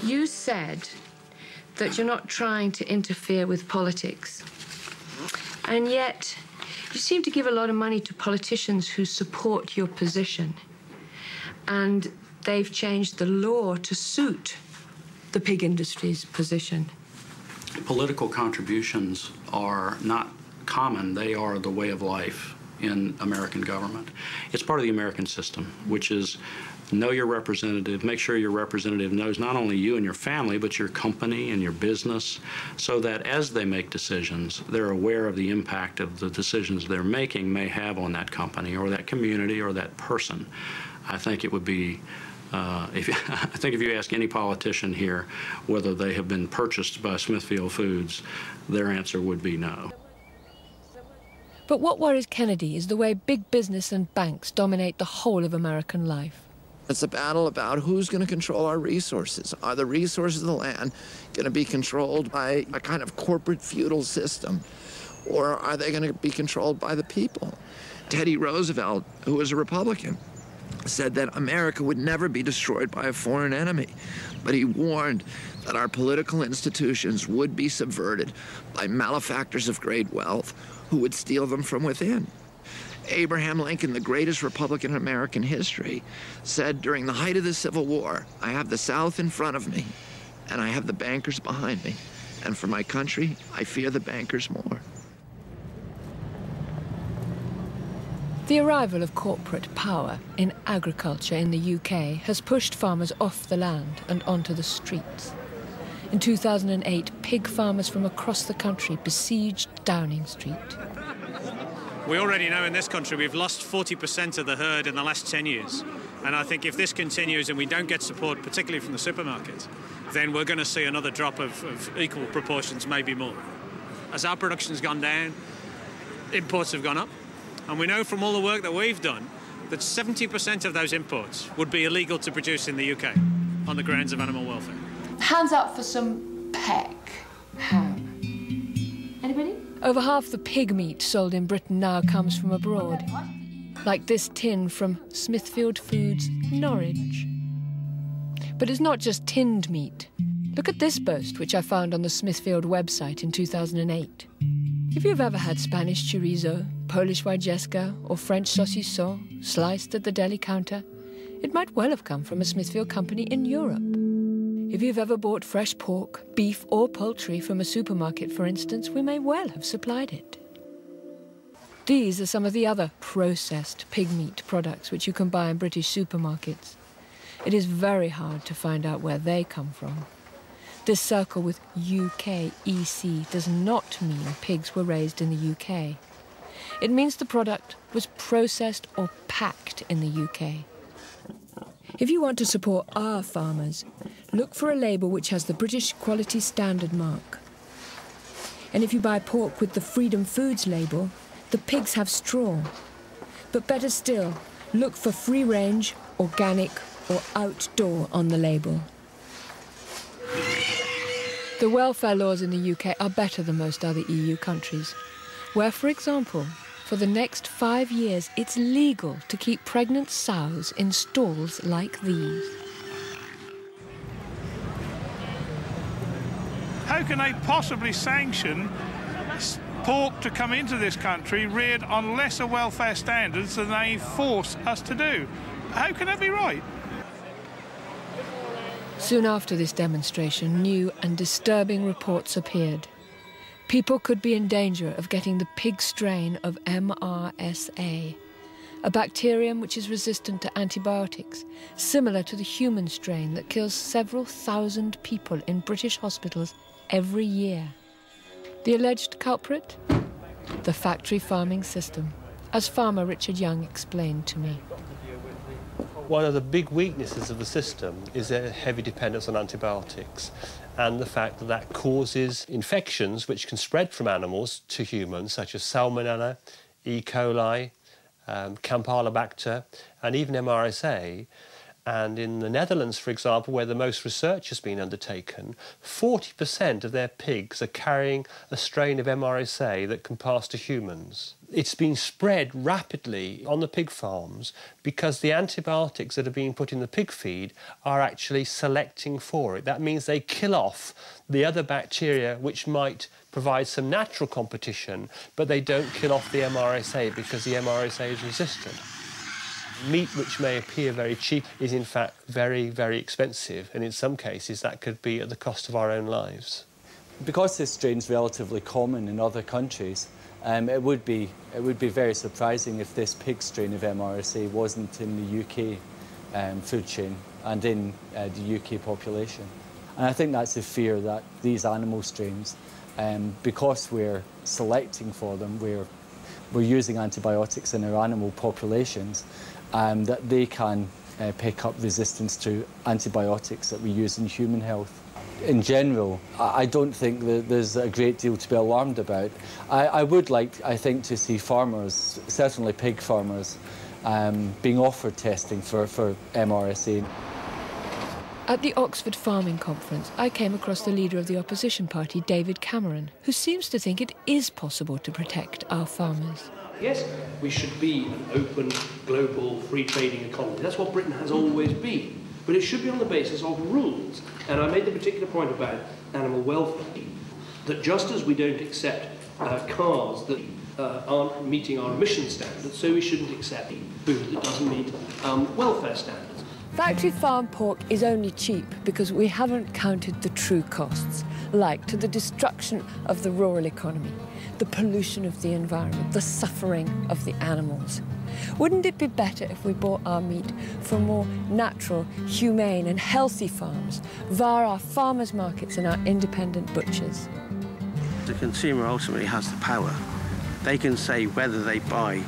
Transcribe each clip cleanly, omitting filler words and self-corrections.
You said that you're not trying to interfere with politics. And yet, you seem to give a lot of money to politicians who support your position. And they've changed the law to suit the pig industry's position. Political contributions are not common. They are the way of life in American government. It's part of the American system, which is know your representative, make sure your representative knows not only you and your family, but your company and your business, so that as they make decisions, they're aware of the impact of the decisions they're making may have on that company or that community or that person. I think it would be, I think if you ask any politician here whether they have been purchased by Smithfield Foods, their answer would be no. But what worries Kennedy is the way big business and banks dominate the whole of American life. It's a battle about who's going to control our resources. Are the resources of the land going to be controlled by a kind of corporate feudal system, or are they going to be controlled by the people? Teddy Roosevelt, who was a Republican, said that America would never be destroyed by a foreign enemy, but he warned that our political institutions would be subverted by malefactors of great wealth who would steal them from within. Abraham Lincoln, the greatest Republican in American history, said during the height of the Civil War, I have the South in front of me, and I have the bankers behind me. And for my country, I fear the bankers more. The arrival of corporate power in agriculture in the UK has pushed farmers off the land and onto the streets. In 2008, pig farmers from across the country besieged Downing Street. We already know in this country we've lost 40% of the herd in the last 10 years. And I think if this continues and we don't get support, particularly from the supermarkets, then we're going to see another drop of equal proportions, maybe more. As our production's gone down, imports have gone up. And we know from all the work that we've done that 70% of those imports would be illegal to produce in the UK on the grounds of animal welfare. Hands up for some peck ham. Anybody? Over half the pig meat sold in Britain now comes from abroad, like this tin from Smithfield Foods, Norwich. But it's not just tinned meat. Look at this boast, which I found on the Smithfield website in 2008. If you've ever had Spanish chorizo, Polish wajewska or French saucisson sliced at the deli counter, it might well have come from a Smithfield company in Europe. If you've ever bought fresh pork, beef or poultry from a supermarket, for instance, we may well have supplied it. These are some of the other processed pig meat products which you can buy in British supermarkets. It is very hard to find out where they come from. This circle with UK EC does not mean pigs were raised in the UK. It means the product was processed or packed in the UK. If you want to support our farmers, look for a label which has the British Quality Standard mark. And if you buy pork with the Freedom Foods label, the pigs have straw. But better still, look for free range, organic or outdoor on the label. The welfare laws in the UK are better than most other EU countries, where, for example, for the next 5 years, it's legal to keep pregnant sows in stalls like these. How can they possibly sanction pork to come into this country reared on lesser welfare standards than they force us to do? How can that be right? Soon after this demonstration, new and disturbing reports appeared. People could be in danger of getting the pig strain of MRSA, a bacterium which is resistant to antibiotics, similar to the human strain that kills several thousand people in British hospitals every year. The alleged culprit? The factory farming system, as farmer Richard Young explained to me. One of the big weaknesses of the system is a heavy dependence on antibiotics and the fact that that causes infections which can spread from animals to humans, such as Salmonella, E. coli, Campylobacter, and even MRSA. And in the Netherlands, for example, where the most research has been undertaken, 40% of their pigs are carrying a strain of MRSA that can pass to humans. It's been spread rapidly on the pig farms because the antibiotics that are being put in the pig feed are actually selecting for it. That means they kill off the other bacteria which might provide some natural competition, but they don't kill off the MRSA because the MRSA is resistant. Meat which may appear very cheap is in fact very, very expensive, and in some cases that could be at the cost of our own lives. Because this strain's relatively common in other countries, it would be very surprising if this pig strain of MRSA wasn't in the UK food chain and in the UK population. And I think that's the fear, that these animal strains, because we're selecting for them, we're using antibiotics in our animal populations, that they can pick up resistance to antibiotics that we use in human health. In general, I don't think that there's a great deal to be alarmed about. I would like, I think, to see farmers, certainly pig farmers, being offered testing for MRSA. At the Oxford Farming Conference, I came across the leader of the opposition party, David Cameron, who seems to think it is possible to protect our farmers. Yes, we should be an open, global, free trading economy. That's what Britain has always been. But it should be on the basis of rules. And I made the particular point about animal welfare, that just as we don't accept cars that aren't meeting our emission standards, so we shouldn't accept food that doesn't meet welfare standards. Factory farm pork is only cheap because we haven't counted the true costs, like to the destruction of the rural economy, the pollution of the environment, the suffering of the animals. Wouldn't it be better if we bought our meat from more natural, humane and healthy farms via our farmers' markets and our independent butchers? The consumer ultimately has the power. They can say whether they buy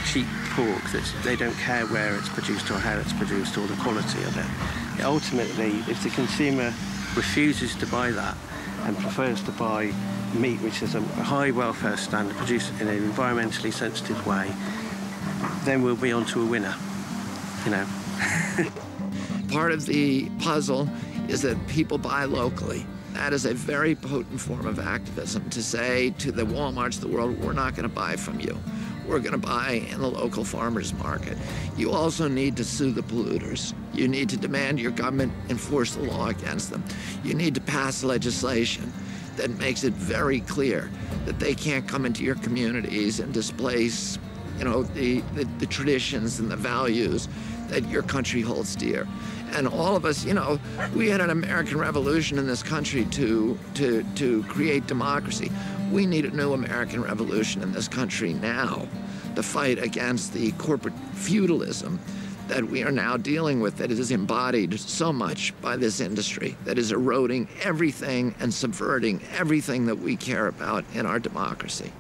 cheap pork, that they don't care where it's produced or how it's produced or the quality of it. Ultimately, if the consumer refuses to buy that and prefers to buy meat which is a high welfare standard, produced in an environmentally sensitive way, then we'll be onto a winner, you know. Part of the puzzle is that people buy locally. That is a very potent form of activism, to say to the Walmarts of the world, we're not going to buy from you. We're going to buy in the local farmers market. You also need to sue the polluters. You need to demand your government enforce the law against them. You need to pass legislation that makes it very clear that they can't come into your communities and displace, you know, the traditions and the values that your country holds dear. And all of us, you know, we had an American Revolution in this country to create democracy. We need a new American Revolution in this country now to fight against the corporate feudalism that we are now dealing with, that is embodied so much by this industry, that is eroding everything and subverting everything that we care about in our democracy.